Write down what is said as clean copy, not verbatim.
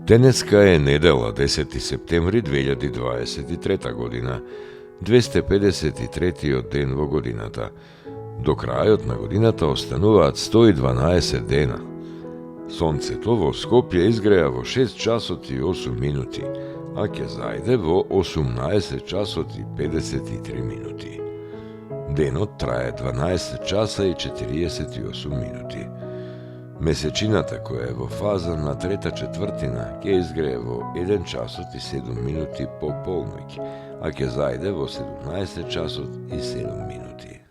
Денеска е недела, 10. септември 2023 година, 253-тиот ден во годината. До крајот на годината остануваат 112 дена. Сонцето во Скопје изгреа во 6 часот и 8 минути, а ќе зајде во 18 часот и 53 минути. Денот трае 12 часа и 48 минути. Месечината, која е во фаза на трета четвртина, ќе изгрее во 1 часот и 7 минути по полноќ, а ќе зајде во 17 часот и 7 минути.